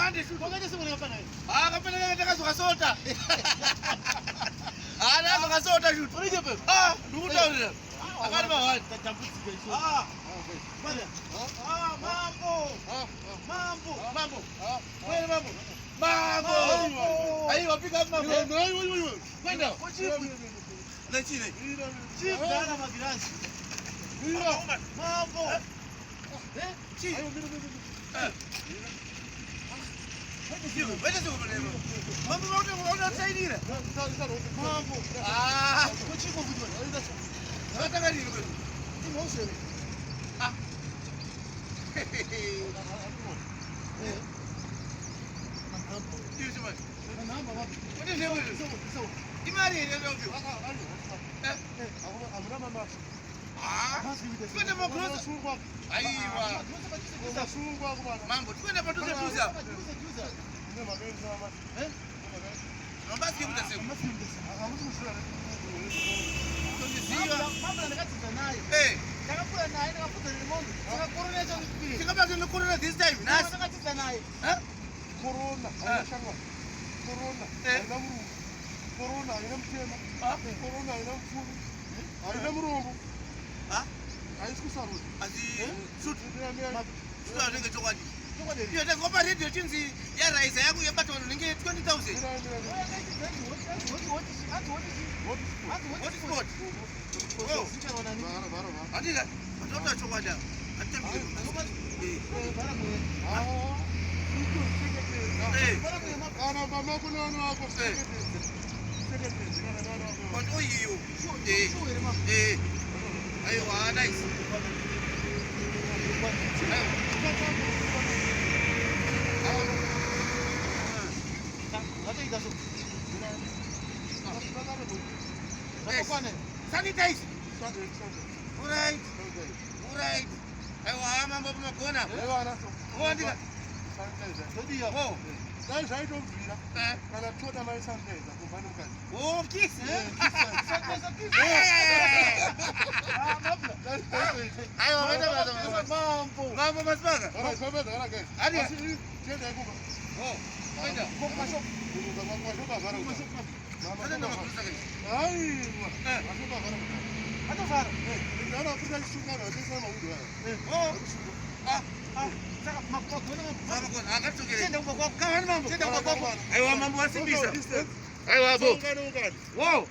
Wande shoot. Ngoja sema unafanya nini? Ah, kapenda nataka sokasota. Ah, na sokasota shoot. Unije pepe. Ah, ndukuta ule. Akani ba wani. Tatambuzi kesho. Ah. Bwana. Mambo. Mambo. Mambo. Wewe mambo. Mambo. Ayi wapiga mambo. Kwenda. Na chini. Chief dana magirasi. Mambo. Chief. Wewe sio mlema. Mambo unasaidia. Mambo. Ah, Chief kujua. unataka nini wewe? Ni mose. Ah. Hiyo jamani. Namba wapi? Wewe sio wewe. Sawa. Imari ndio ndio. Amuna mama. Ah. Twende makrosa. Aiwa. Mambo twende patuze tuza. Mbasi kibuta sema. Eh. Sikaba tuna corona this time. Nas. Eh? Corona. Corona. Corona ina mtema. Corona ina mfuru. Ina mrombo. Ah? Aisikusaru. Azi shoot. Sio nenge chokadi. Chokadi. Hiyo ndio kwa radio chinzi ya rais yangu ya bato ninge 20,000. What sport? Oh, andika. Watoto chokwada. Atembe. Ana mama kuna wana wako Watu hiyo. Eh. Aiwa, nice. Sanitize. Alright. Alright. Aiwa, mambo mkona. Andika. Oh. Dai zaidi mvira. Eh. Kana toda mai sanitize kumbana mkazi. Oh, kiss. Aiwa, mambo. Mambo masbaga. Hadi. Oh, kwenda. Hadi ndo makusa gani? Hata fara. Oh. Saka makona. Akatugere. Aiwa, mambo wasimbisa. Aiwa bo. Wow.